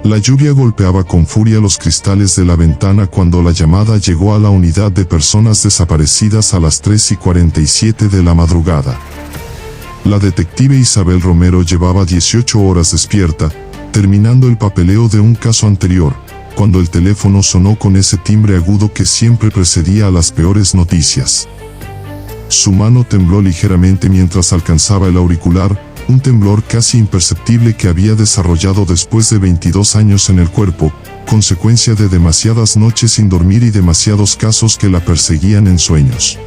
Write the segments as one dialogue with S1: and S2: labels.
S1: La lluvia golpeaba con furia los cristales de la ventana cuando la llamada llegó a la unidad de personas desaparecidas a las 3:47 de la madrugada. La detective Isabel Romero llevaba 18 horas despierta, terminando el papeleo de un caso anterior, cuando el teléfono sonó con ese timbre agudo que siempre precedía a las peores noticias. Su mano tembló ligeramente mientras alcanzaba el auricular, un temblor casi imperceptible que había desarrollado después de 22 años en el cuerpo, consecuencia de demasiadas noches sin dormir y demasiados casos que la perseguían en sueños.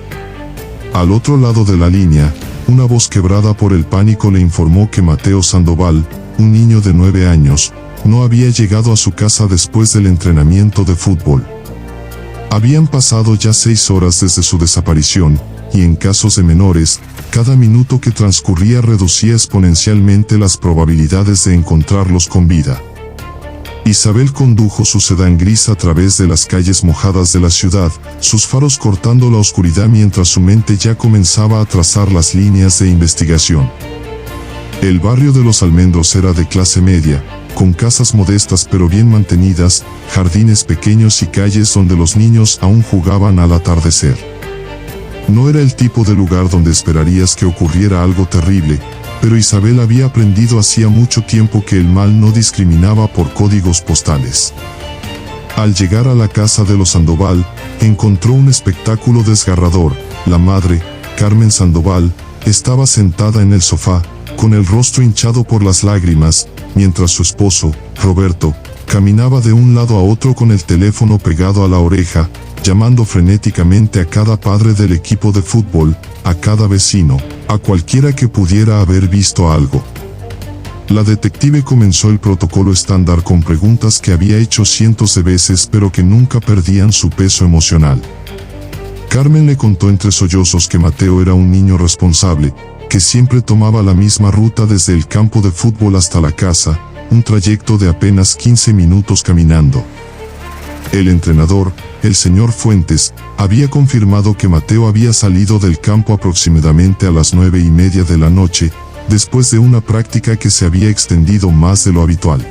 S1: Al otro lado de la línea, una voz quebrada por el pánico le informó que Mateo Sandoval, un niño de 9 años, no había llegado a su casa después del entrenamiento de fútbol. Habían pasado ya 6 horas desde su desaparición, y en casos de menores, cada minuto que transcurría reducía exponencialmente las probabilidades de encontrarlos con vida. Isabel condujo su sedán gris a través de las calles mojadas de la ciudad, sus faros cortando la oscuridad mientras su mente ya comenzaba a trazar las líneas de investigación. El barrio de Los Almendros era de clase media, con casas modestas pero bien mantenidas, jardines pequeños y calles donde los niños aún jugaban al atardecer. No era el tipo de lugar donde esperarías que ocurriera algo terrible, pero Isabel había aprendido hacía mucho tiempo que el mal no discriminaba por códigos postales. Al llegar a la casa de los Sandoval, encontró un espectáculo desgarrador. La madre, Carmen Sandoval, estaba sentada en el sofá, con el rostro hinchado por las lágrimas, mientras su esposo, Roberto, caminaba de un lado a otro con el teléfono pegado a la oreja, llamando frenéticamente a cada padre del equipo de fútbol, a cada vecino, a cualquiera que pudiera haber visto algo. La detective comenzó el protocolo estándar con preguntas que había hecho cientos de veces pero que nunca perdían su peso emocional. Carmen le contó entre sollozos que Mateo era un niño responsable, que siempre tomaba la misma ruta desde el campo de fútbol hasta la casa, un trayecto de apenas 15 minutos caminando. El entrenador, el señor Fuentes, había confirmado que Mateo había salido del campo aproximadamente a las 9:30 de la noche, después de una práctica que se había extendido más de lo habitual.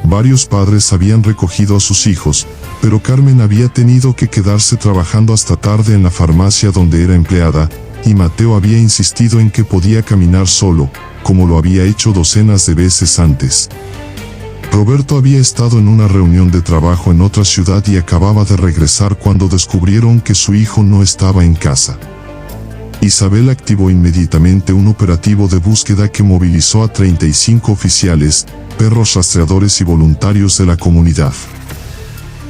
S1: Varios padres habían recogido a sus hijos, pero Carmen había tenido que quedarse trabajando hasta tarde en la farmacia donde era empleada, y Mateo había insistido en que podía caminar solo, como lo había hecho docenas de veces antes. Roberto había estado en una reunión de trabajo en otra ciudad y acababa de regresar cuando descubrieron que su hijo no estaba en casa. Isabel activó inmediatamente un operativo de búsqueda que movilizó a 35 oficiales, perros rastreadores y voluntarios de la comunidad.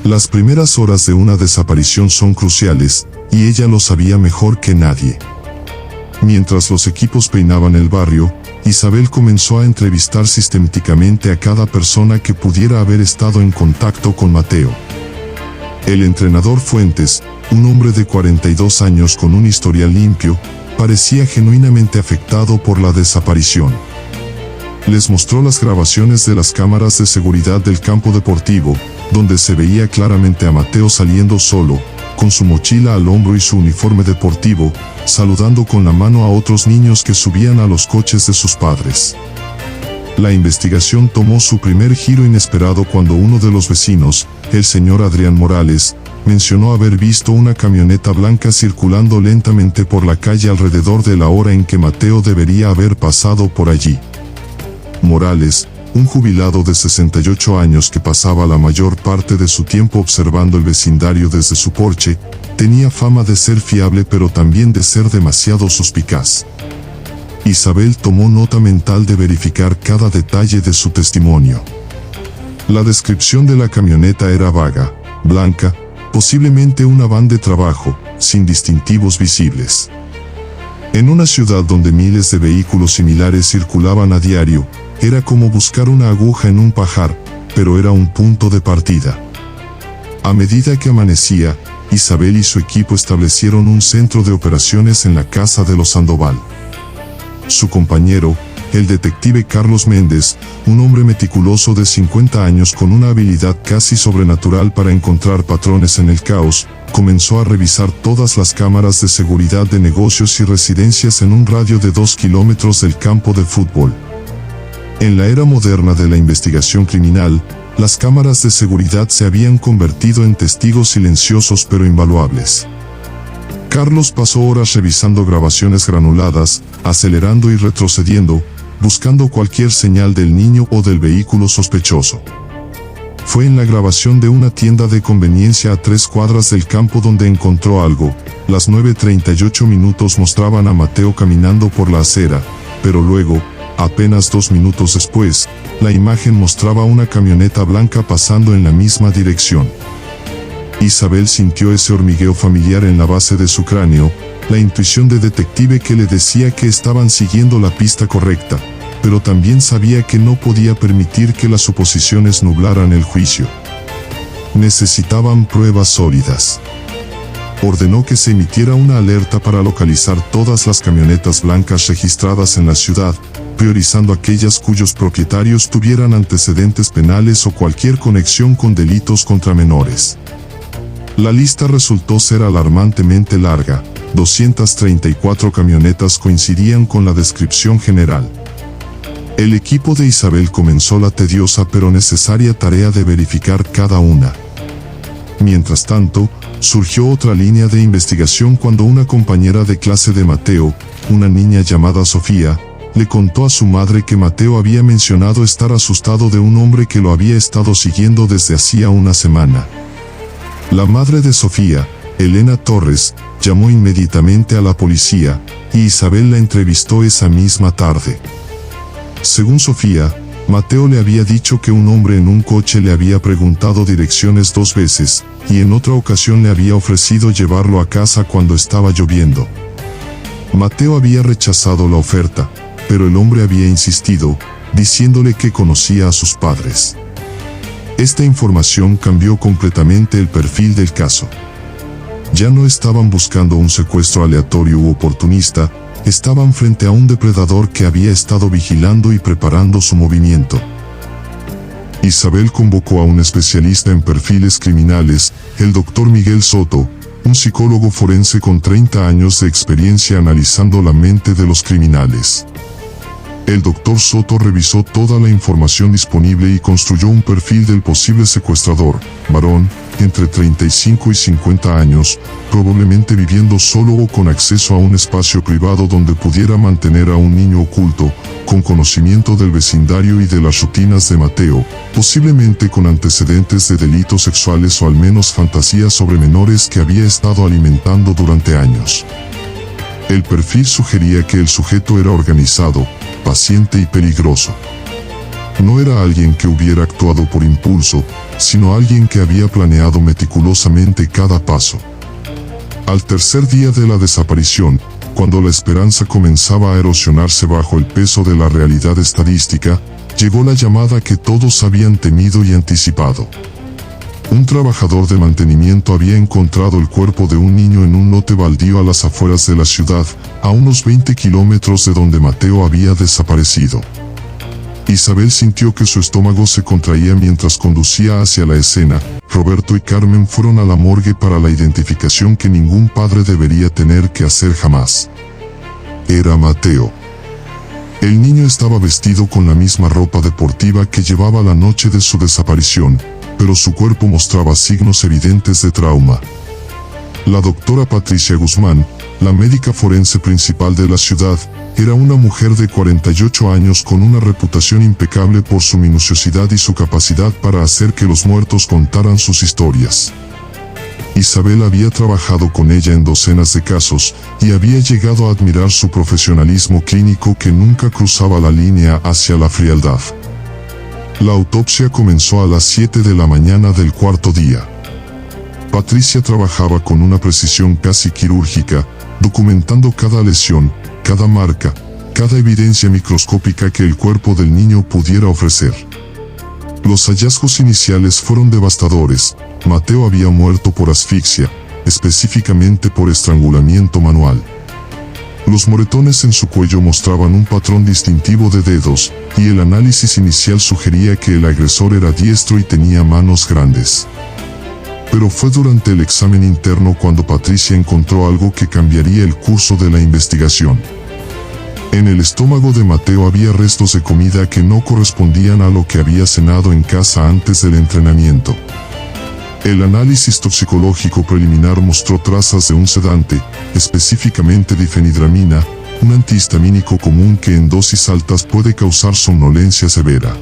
S1: Las primeras horas de una desaparición son cruciales, y ella lo sabía mejor que nadie. Mientras los equipos peinaban el barrio, Isabel comenzó a entrevistar sistemáticamente a cada persona que pudiera haber estado en contacto con Mateo. El entrenador Fuentes, un hombre de 42 años con un historial limpio, parecía genuinamente afectado por la desaparición. Les mostró las grabaciones de las cámaras de seguridad del campo deportivo, donde se veía claramente a Mateo saliendo solo, con su mochila al hombro y su uniforme deportivo, saludando con la mano a otros niños que subían a los coches de sus padres. La investigación tomó su primer giro inesperado cuando uno de los vecinos, el señor Adrián Morales, mencionó haber visto una camioneta blanca circulando lentamente por la calle alrededor de la hora en que Mateo debería haber pasado por allí. Morales, un jubilado de 68 años que pasaba la mayor parte de su tiempo observando el vecindario desde su porche, tenía fama de ser fiable pero también de ser demasiado suspicaz. Isabel tomó nota mental de verificar cada detalle de su testimonio. La descripción de la camioneta era vaga, blanca, posiblemente una van de trabajo, sin distintivos visibles. En una ciudad donde miles de vehículos similares circulaban a diario, era como buscar una aguja en un pajar, pero era un punto de partida. A medida que amanecía, Isabel y su equipo establecieron un centro de operaciones en la casa de los Sandoval. Su compañero, el detective Carlos Méndez, un hombre meticuloso de 50 años con una habilidad casi sobrenatural para encontrar patrones en el caos, comenzó a revisar todas las cámaras de seguridad de negocios y residencias en un radio de 2 kilómetros del campo de fútbol. En la era moderna de la investigación criminal, las cámaras de seguridad se habían convertido en testigos silenciosos pero invaluables. Carlos pasó horas revisando grabaciones granuladas, acelerando y retrocediendo, buscando cualquier señal del niño o del vehículo sospechoso. Fue en la grabación de una tienda de conveniencia a 3 cuadras del campo donde encontró algo. Las 9:38 minutos mostraban a Mateo caminando por la acera, pero luego, apenas 2 minutos después, la imagen mostraba una camioneta blanca pasando en la misma dirección. Isabel sintió ese hormigueo familiar en la base de su cráneo, la intuición de detective que le decía que estaban siguiendo la pista correcta, pero también sabía que no podía permitir que las suposiciones nublaran el juicio. Necesitaban pruebas sólidas. Ordenó que se emitiera una alerta para localizar todas las camionetas blancas registradas en la ciudad, priorizando aquellas cuyos propietarios tuvieran antecedentes penales o cualquier conexión con delitos contra menores. La lista resultó ser alarmantemente larga. 234 camionetas coincidían con la descripción general. El equipo de Isabel comenzó la tediosa pero necesaria tarea de verificar cada una. Mientras tanto, surgió otra línea de investigación cuando una compañera de clase de Mateo, una niña llamada Sofía, le contó a su madre que Mateo había mencionado estar asustado de un hombre que lo había estado siguiendo desde hacía una semana. La madre de Sofía, Elena Torres, llamó inmediatamente a la policía, y Isabel la entrevistó esa misma tarde. Según Sofía, Mateo le había dicho que un hombre en un coche le había preguntado direcciones 2 veces, y en otra ocasión le había ofrecido llevarlo a casa cuando estaba lloviendo. Mateo había rechazado la oferta, pero el hombre había insistido, diciéndole que conocía a sus padres. Esta información cambió completamente el perfil del caso. Ya no estaban buscando un secuestro aleatorio u oportunista, estaban frente a un depredador que había estado vigilando y preparando su movimiento. Isabel convocó a un especialista en perfiles criminales, el Dr. Miguel Soto, un psicólogo forense con 30 años de experiencia analizando la mente de los criminales. El Dr. Soto revisó toda la información disponible y construyó un perfil del posible secuestrador, varón, entre 35 y 50 años, probablemente viviendo solo o con acceso a un espacio privado donde pudiera mantener a un niño oculto, con conocimiento del vecindario y de las rutinas de Mateo, posiblemente con antecedentes de delitos sexuales o al menos fantasías sobre menores que había estado alimentando durante años. El perfil sugería que el sujeto era organizado, paciente y peligroso. No era alguien que hubiera actuado por impulso, sino alguien que había planeado meticulosamente cada paso. Al tercer día de la desaparición, cuando la esperanza comenzaba a erosionarse bajo el peso de la realidad estadística, llegó la llamada que todos habían temido y anticipado. Un trabajador de mantenimiento había encontrado el cuerpo de un niño en un lote baldío a las afueras de la ciudad, a unos 20 kilómetros de donde Mateo había desaparecido. Isabel sintió que su estómago se contraía mientras conducía hacia la escena. Roberto y Carmen fueron a la morgue para la identificación que ningún padre debería tener que hacer jamás. Era Mateo. El niño estaba vestido con la misma ropa deportiva que llevaba la noche de su desaparición, pero su cuerpo mostraba signos evidentes de trauma. La doctora Patricia Guzmán, la médica forense principal de la ciudad, era una mujer de 48 años con una reputación impecable por su minuciosidad y su capacidad para hacer que los muertos contaran sus historias. Isabel había trabajado con ella en docenas de casos, y había llegado a admirar su profesionalismo clínico que nunca cruzaba la línea hacia la frialdad. La autopsia comenzó a las 7 de la mañana del cuarto día. Patricia trabajaba con una precisión casi quirúrgica, documentando cada lesión, cada marca, cada evidencia microscópica que el cuerpo del niño pudiera ofrecer. Los hallazgos iniciales fueron devastadores. Mateo había muerto por asfixia, específicamente por estrangulamiento manual. Los moretones en su cuello mostraban un patrón distintivo de dedos, y el análisis inicial sugería que el agresor era diestro y tenía manos grandes. Pero fue durante el examen interno cuando Patricia encontró algo que cambiaría el curso de la investigación. En el estómago de Mateo había restos de comida que no correspondían a lo que había cenado en casa antes del entrenamiento. El análisis toxicológico preliminar mostró trazas de un sedante, específicamente difenhidramina, un antihistamínico común que en dosis altas puede causar somnolencia severa.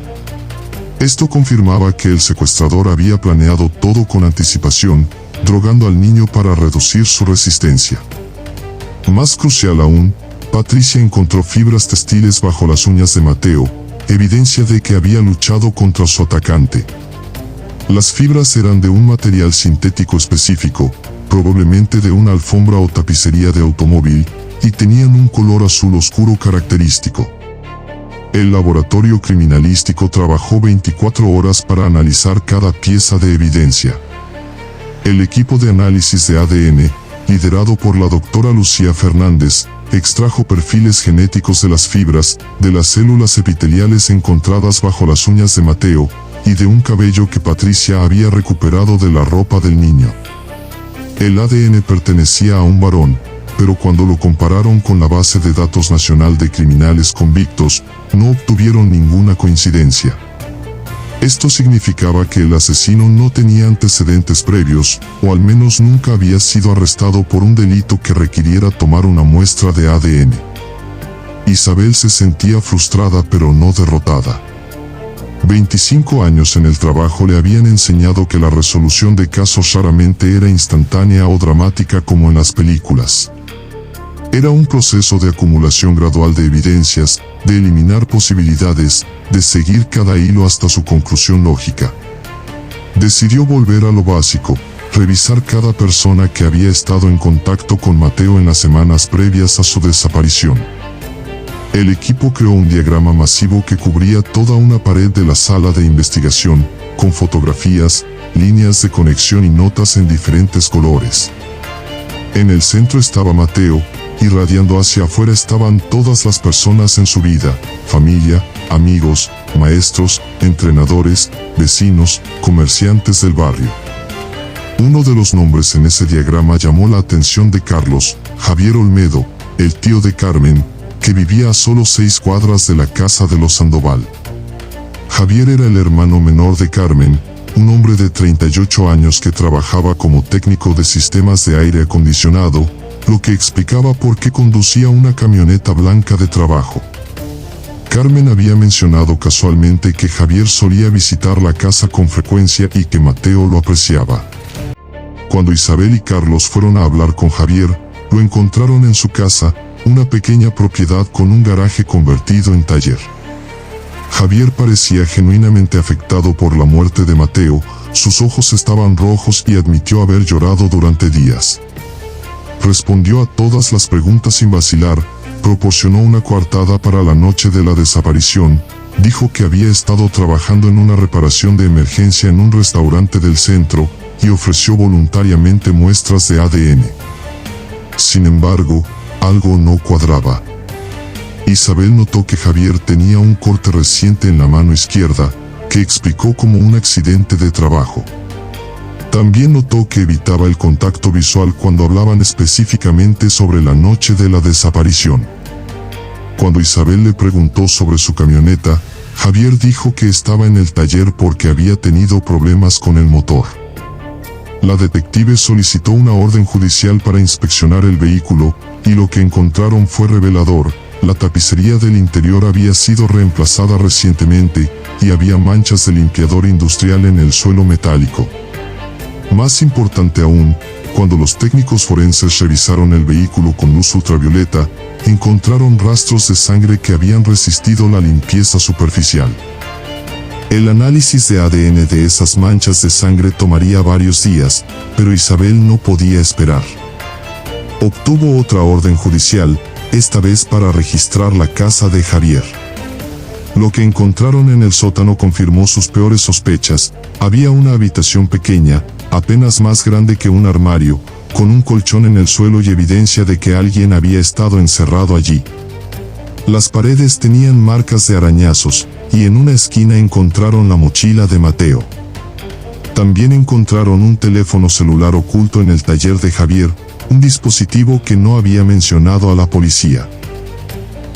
S1: Esto confirmaba que el secuestrador había planeado todo con anticipación, drogando al niño para reducir su resistencia. Más crucial aún, Patricia encontró fibras textiles bajo las uñas de Mateo, evidencia de que había luchado contra su atacante. Las fibras eran de un material sintético específico, probablemente de una alfombra o tapicería de automóvil, y tenían un color azul oscuro característico. El laboratorio criminalístico trabajó 24 horas para analizar cada pieza de evidencia. El equipo de análisis de ADN, liderado por la doctora Lucía Fernández, extrajo perfiles genéticos de las fibras, de las células epiteliales encontradas bajo las uñas de Mateo, y de un cabello que Patricia había recuperado de la ropa del niño. El ADN pertenecía a un varón, pero cuando lo compararon con la base de datos nacional de criminales convictos, no obtuvieron ninguna coincidencia. Esto significaba que el asesino no tenía antecedentes previos, o al menos nunca había sido arrestado por un delito que requiriera tomar una muestra de ADN. Isabel se sentía frustrada pero no derrotada. 25 años en el trabajo le habían enseñado que la resolución de casos raramente era instantánea o dramática como en las películas. Era un proceso de acumulación gradual de evidencias, de eliminar posibilidades, de seguir cada hilo hasta su conclusión lógica. Decidió volver a lo básico, revisar cada persona que había estado en contacto con Mateo en las semanas previas a su desaparición. El equipo creó un diagrama masivo que cubría toda una pared de la sala de investigación, con fotografías, líneas de conexión y notas en diferentes colores. En el centro estaba Mateo, irradiando hacia afuera estaban todas las personas en su vida, familia, amigos, maestros, entrenadores, vecinos, comerciantes del barrio. Uno de los nombres en ese diagrama llamó la atención de Carlos, Javier Olmedo, el tío de Carmen, que vivía a solo 6 cuadras de la casa de los Sandoval. Javier era el hermano menor de Carmen, un hombre de 38 años que trabajaba como técnico de sistemas de aire acondicionado, lo que explicaba por qué conducía una camioneta blanca de trabajo. Carmen había mencionado casualmente que Javier solía visitar la casa con frecuencia y que Mateo lo apreciaba. Cuando Isabel y Carlos fueron a hablar con Javier, lo encontraron en su casa, una pequeña propiedad con un garaje convertido en taller. Javier parecía genuinamente afectado por la muerte de Mateo, sus ojos estaban rojos y admitió haber llorado durante días. Respondió a todas las preguntas sin vacilar, proporcionó una coartada para la noche de la desaparición, dijo que había estado trabajando en una reparación de emergencia en un restaurante del centro, y ofreció voluntariamente muestras de ADN. Sin embargo, algo no cuadraba. Isabel notó que Javier tenía un corte reciente en la mano izquierda, que explicó como un accidente de trabajo. También notó que evitaba el contacto visual cuando hablaban específicamente sobre la noche de la desaparición. Cuando Isabel le preguntó sobre su camioneta, Javier dijo que estaba en el taller porque había tenido problemas con el motor. La detective solicitó una orden judicial para inspeccionar el vehículo, y lo que encontraron fue revelador. La tapicería del interior había sido reemplazada recientemente, y había manchas de limpiador industrial en el suelo metálico. Más importante aún, cuando los técnicos forenses revisaron el vehículo con luz ultravioleta, encontraron rastros de sangre que habían resistido la limpieza superficial. El análisis de ADN de esas manchas de sangre tomaría varios días, pero Isabel no podía esperar. Obtuvo otra orden judicial, esta vez para registrar la casa de Javier. Lo que encontraron en el sótano confirmó sus peores sospechas. Había una habitación pequeña, apenas más grande que un armario, con un colchón en el suelo y evidencia de que alguien había estado encerrado allí. Las paredes tenían marcas de arañazos, y en una esquina encontraron la mochila de Mateo. También encontraron un teléfono celular oculto en el taller de Javier, un dispositivo que no había mencionado a la policía.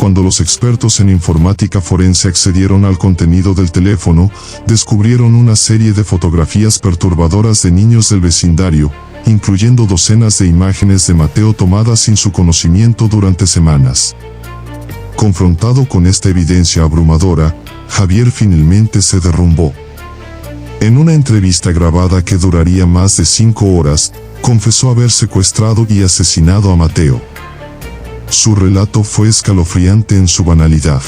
S1: Cuando los expertos en informática forense accedieron al contenido del teléfono, descubrieron una serie de fotografías perturbadoras de niños del vecindario, incluyendo docenas de imágenes de Mateo tomadas sin su conocimiento durante semanas. Confrontado con esta evidencia abrumadora, Javier finalmente se derrumbó. En una entrevista grabada que duraría más de 5 horas, confesó haber secuestrado y asesinado a Mateo. Su relato fue escalofriante en su banalidad.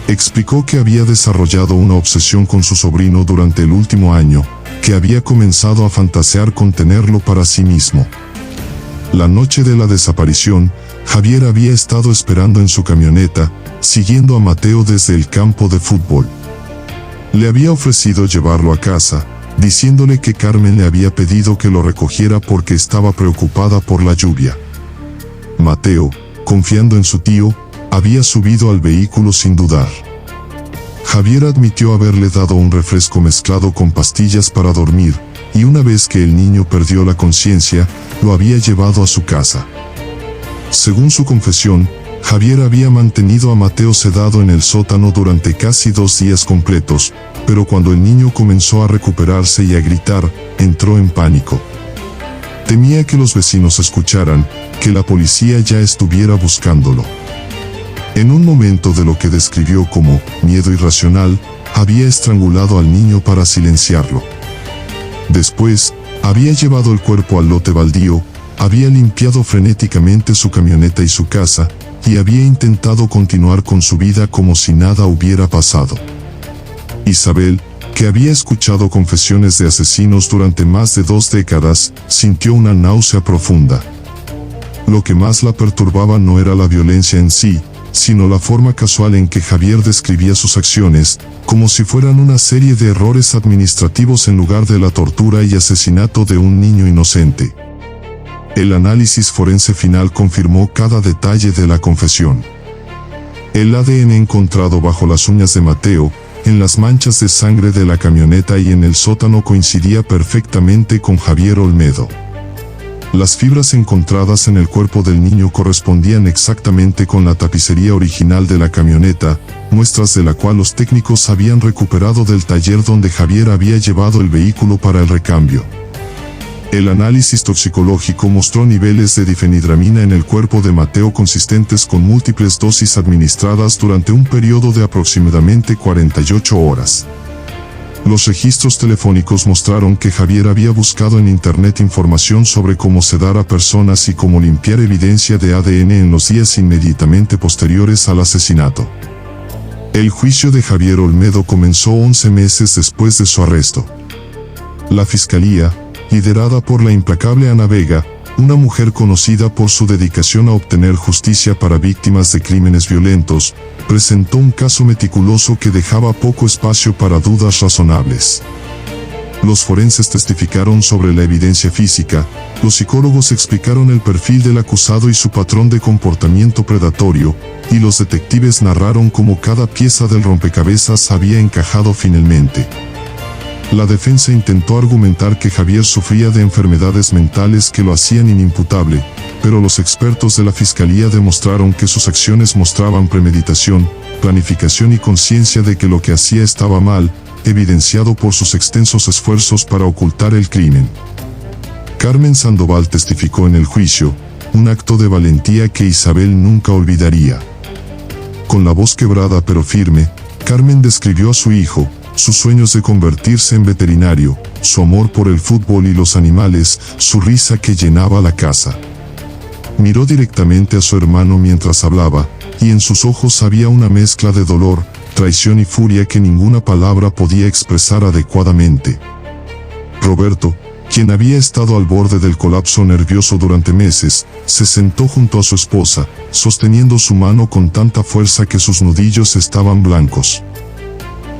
S1: Explicó que había desarrollado una obsesión con su sobrino durante el último año, que había comenzado a fantasear con tenerlo para sí mismo. La noche de la desaparición, Javier había estado esperando en su camioneta, siguiendo a Mateo desde el campo de fútbol. Le había ofrecido llevarlo a casa, diciéndole que Carmen le había pedido que lo recogiera porque estaba preocupada por la lluvia. Mateo, confiando en su tío, había subido al vehículo sin dudar. Javier admitió haberle dado un refresco mezclado con pastillas para dormir, y una vez que el niño perdió la conciencia, lo había llevado a su casa. Según su confesión, Javier había mantenido a Mateo sedado en el sótano durante casi 2 días completos, pero cuando el niño comenzó a recuperarse y a gritar, entró en pánico. Temía que los vecinos escucharan, que la policía ya estuviera buscándolo. En un momento de lo que describió como miedo irracional, había estrangulado al niño para silenciarlo. Después, había llevado el cuerpo al lote baldío, había limpiado frenéticamente su camioneta y su casa, y había intentado continuar con su vida como si nada hubiera pasado. Isabel, que había escuchado confesiones de asesinos durante más de 2 décadas, sintió una náusea profunda. Lo que más la perturbaba no era la violencia en sí, sino la forma casual en que Javier describía sus acciones, como si fueran una serie de errores administrativos en lugar de la tortura y asesinato de un niño inocente. El análisis forense final confirmó cada detalle de la confesión. El ADN encontrado bajo las uñas de Mateo, en las manchas de sangre de la camioneta y en el sótano coincidía perfectamente con Javier Olmedo. Las fibras encontradas en el cuerpo del niño correspondían exactamente con la tapicería original de la camioneta, muestras de la cual los técnicos habían recuperado del taller donde Javier había llevado el vehículo para el recambio. El análisis toxicológico mostró niveles de difenhidramina en el cuerpo de Mateo consistentes con múltiples dosis administradas durante un periodo de aproximadamente 48 horas. Los registros telefónicos mostraron que Javier había buscado en internet información sobre cómo sedar a personas y cómo limpiar evidencia de ADN en los días inmediatamente posteriores al asesinato. El juicio de Javier Olmedo comenzó 11 meses después de su arresto. La fiscalía, liderada por la implacable Ana Vega, una mujer conocida por su dedicación a obtener justicia para víctimas de crímenes violentos, presentó un caso meticuloso que dejaba poco espacio para dudas razonables. Los forenses testificaron sobre la evidencia física, los psicólogos explicaron el perfil del acusado y su patrón de comportamiento predatorio, y los detectives narraron cómo cada pieza del rompecabezas había encajado finalmente. La defensa intentó argumentar que Javier sufría de enfermedades mentales que lo hacían inimputable, pero los expertos de la fiscalía demostraron que sus acciones mostraban premeditación, planificación y conciencia de que lo que hacía estaba mal, evidenciado por sus extensos esfuerzos para ocultar el crimen. Carmen Sandoval testificó en el juicio, un acto de valentía que Isabel nunca olvidaría. Con la voz quebrada pero firme, Carmen describió a su hijo, sus sueños de convertirse en veterinario, su amor por el fútbol y los animales, su risa que llenaba la casa. Miró directamente a su hermano mientras hablaba, y en sus ojos había una mezcla de dolor, traición y furia que ninguna palabra podía expresar adecuadamente. Roberto, quien había estado al borde del colapso nervioso durante meses, se sentó junto a su esposa, sosteniendo su mano con tanta fuerza que sus nudillos estaban blancos.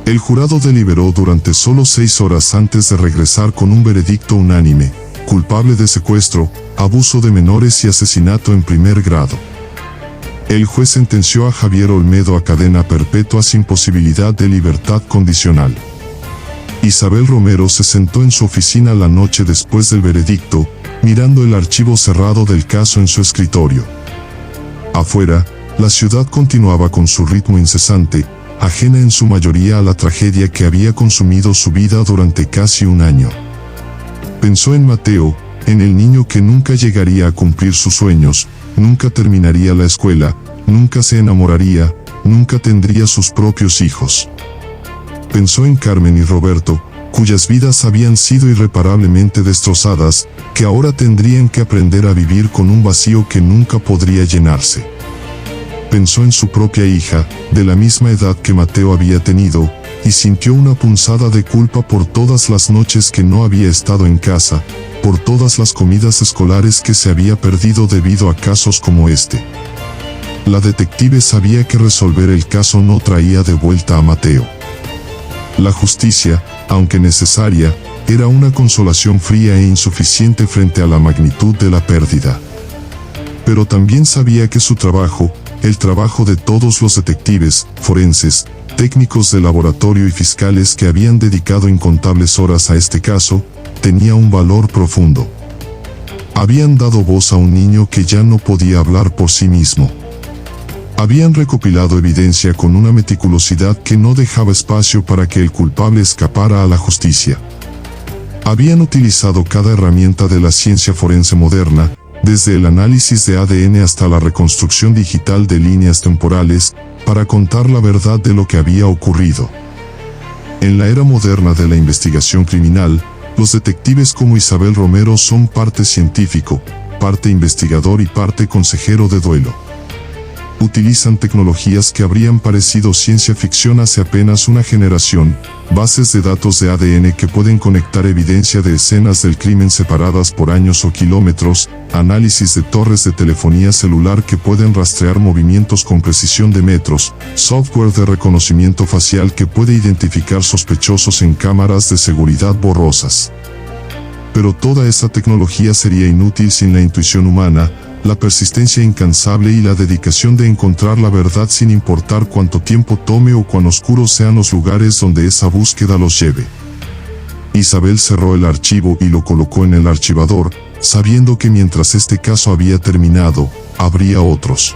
S1: El jurado deliberó durante solo 6 horas antes de regresar con un veredicto unánime, culpable de secuestro, abuso de menores y asesinato en primer grado. El juez sentenció a Javier Olmedo a cadena perpetua sin posibilidad de libertad condicional. Isabel Romero se sentó en su oficina la noche después del veredicto, mirando el archivo cerrado del caso en su escritorio. Afuera, la ciudad continuaba con su ritmo incesante, ajena en su mayoría a la tragedia que había consumido su vida durante casi un año. Pensó en Mateo, en el niño que nunca llegaría a cumplir sus sueños, nunca terminaría la escuela, nunca se enamoraría, nunca tendría sus propios hijos. Pensó en Carmen y Roberto, cuyas vidas habían sido irreparablemente destrozadas, que ahora tendrían que aprender a vivir con un vacío que nunca podría llenarse. Pensó en su propia hija, de la misma edad que Mateo había tenido, y sintió una punzada de culpa por todas las noches que no había estado en casa, por todas las comidas escolares que se había perdido debido a casos como este. La detective sabía que resolver el caso no traía de vuelta a Mateo. La justicia, aunque necesaria, era una consolación fría e insuficiente frente a la magnitud de la pérdida. Pero también sabía que su trabajo, el trabajo de todos los detectives, forenses, técnicos de laboratorio y fiscales que habían dedicado incontables horas a este caso, tenía un valor profundo. Habían dado voz a un niño que ya no podía hablar por sí mismo. Habían recopilado evidencia con una meticulosidad que no dejaba espacio para que el culpable escapara a la justicia. Habían utilizado cada herramienta de la ciencia forense moderna, desde el análisis de ADN hasta la reconstrucción digital de líneas temporales, para contar la verdad de lo que había ocurrido. En la era moderna de la investigación criminal, los detectives como Isabel Romero son parte científico, parte investigador y parte consejero de duelo. Utilizan tecnologías que habrían parecido ciencia ficción hace apenas una generación, bases de datos de ADN que pueden conectar evidencia de escenas del crimen separadas por años o kilómetros, análisis de torres de telefonía celular que pueden rastrear movimientos con precisión de metros, software de reconocimiento facial que puede identificar sospechosos en cámaras de seguridad borrosas. Pero toda esa tecnología sería inútil sin la intuición humana, la persistencia incansable y la dedicación de encontrar la verdad sin importar cuánto tiempo tome o cuán oscuros sean los lugares donde esa búsqueda los lleve. Isabel cerró el archivo y lo colocó en el archivador, sabiendo que mientras este caso había terminado, habría otros.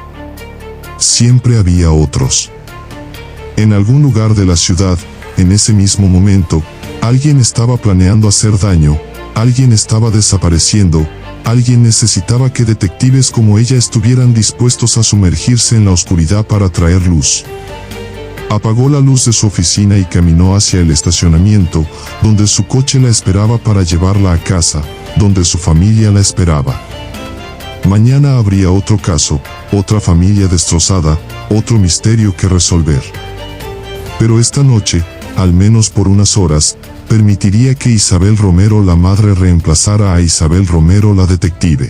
S1: Siempre había otros. En algún lugar de la ciudad, en ese mismo momento, alguien estaba planeando hacer daño, alguien estaba desapareciendo, alguien necesitaba que detectives como ella estuvieran dispuestos a sumergirse en la oscuridad para traer luz. Apagó la luz de su oficina y caminó hacia el estacionamiento, donde su coche la esperaba para llevarla a casa, donde su familia la esperaba. Mañana habría otro caso, otra familia destrozada, otro misterio que resolver. Pero esta noche, al menos por unas horas, permitiría que Isabel Romero la madre reemplazara a Isabel Romero la detective.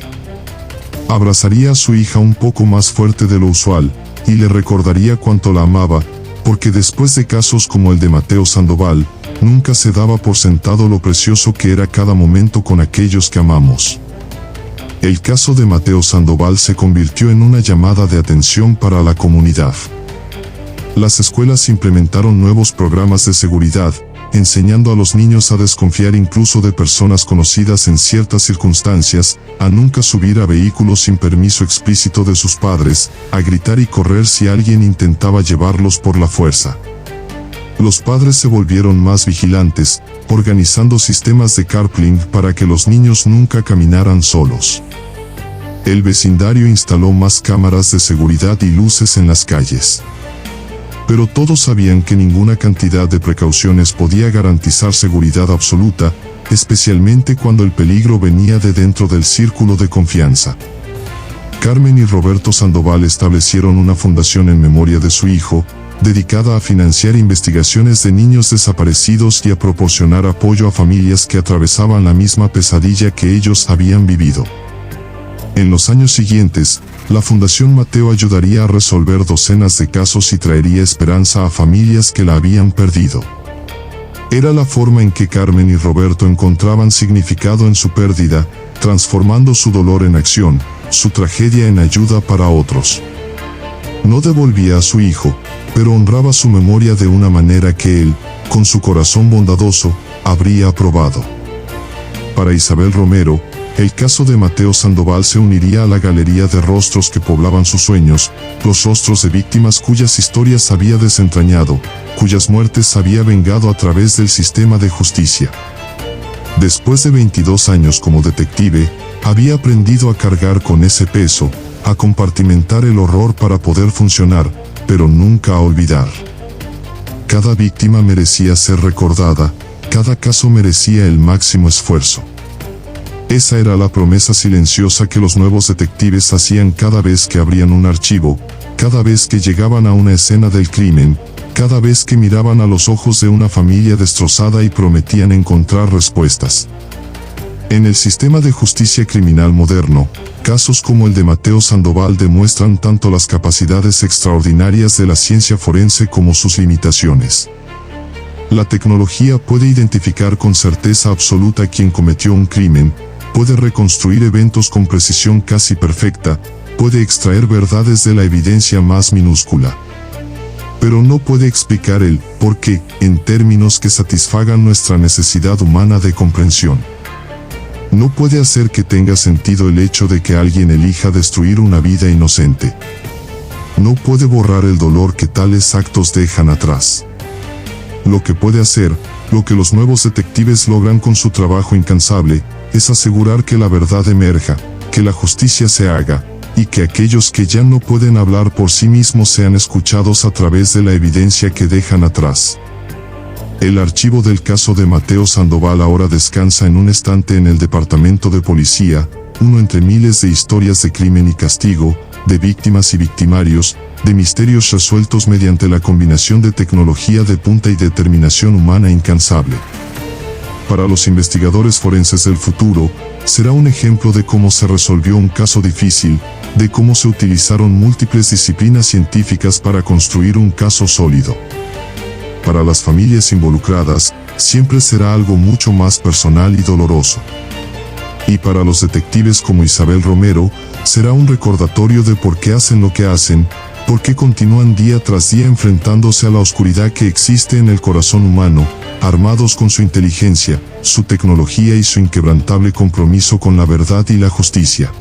S1: Abrazaría a su hija un poco más fuerte de lo usual, y le recordaría cuánto la amaba, porque después de casos como el de Mateo Sandoval, nunca se daba por sentado lo precioso que era cada momento con aquellos que amamos. El caso de Mateo Sandoval se convirtió en una llamada de atención para la comunidad. Las escuelas implementaron nuevos programas de seguridad, enseñando a los niños a desconfiar incluso de personas conocidas en ciertas circunstancias, a nunca subir a vehículos sin permiso explícito de sus padres, a gritar y correr si alguien intentaba llevarlos por la fuerza. Los padres se volvieron más vigilantes, organizando sistemas de carpooling para que los niños nunca caminaran solos. El vecindario instaló más cámaras de seguridad y luces en las calles. Pero todos sabían que ninguna cantidad de precauciones podía garantizar seguridad absoluta, especialmente cuando el peligro venía de dentro del círculo de confianza. Carmen y Roberto Sandoval establecieron una fundación en memoria de su hijo, dedicada a financiar investigaciones de niños desaparecidos y a proporcionar apoyo a familias que atravesaban la misma pesadilla que ellos habían vivido. En los años siguientes, la Fundación Mateo ayudaría a resolver docenas de casos y traería esperanza a familias que la habían perdido. Era la forma en que Carmen y Roberto encontraban significado en su pérdida, transformando su dolor en acción, su tragedia en ayuda para otros. No devolvía a su hijo, pero honraba su memoria de una manera que él, con su corazón bondadoso, habría aprobado. Para Isabel Romero, el caso de Mateo Sandoval se uniría a la galería de rostros que poblaban sus sueños, los rostros de víctimas cuyas historias había desentrañado, cuyas muertes había vengado a través del sistema de justicia. Después de 22 años como detective, había aprendido a cargar con ese peso, a compartimentar el horror para poder funcionar, pero nunca a olvidar. Cada víctima merecía ser recordada, cada caso merecía el máximo esfuerzo. Esa era la promesa silenciosa que los nuevos detectives hacían cada vez que abrían un archivo, cada vez que llegaban a una escena del crimen, cada vez que miraban a los ojos de una familia destrozada y prometían encontrar respuestas. En el sistema de justicia criminal moderno, casos como el de Mateo Sandoval demuestran tanto las capacidades extraordinarias de la ciencia forense como sus limitaciones. La tecnología puede identificar con certeza absoluta a quien cometió un crimen, puede reconstruir eventos con precisión casi perfecta, puede extraer verdades de la evidencia más minúscula. Pero no puede explicar el por qué en términos que satisfagan nuestra necesidad humana de comprensión. No puede hacer que tenga sentido el hecho de que alguien elija destruir una vida inocente. No puede borrar el dolor que tales actos dejan atrás. Lo que puede hacer, lo que los nuevos detectives logran con su trabajo incansable, es asegurar que la verdad emerja, que la justicia se haga, y que aquellos que ya no pueden hablar por sí mismos sean escuchados a través de la evidencia que dejan atrás. El archivo del caso de Mateo Sandoval ahora descansa en un estante en el departamento de policía, uno entre miles de historias de crimen y castigo, de víctimas y victimarios, de misterios resueltos mediante la combinación de tecnología de punta y determinación humana incansable. Para los investigadores forenses del futuro, será un ejemplo de cómo se resolvió un caso difícil, de cómo se utilizaron múltiples disciplinas científicas para construir un caso sólido. Para las familias involucradas, siempre será algo mucho más personal y doloroso. Y para los detectives como Isabel Romero, será un recordatorio de por qué hacen lo que hacen, por qué continúan día tras día enfrentándose a la oscuridad que existe en el corazón humano, armados con su inteligencia, su tecnología y su inquebrantable compromiso con la verdad y la justicia.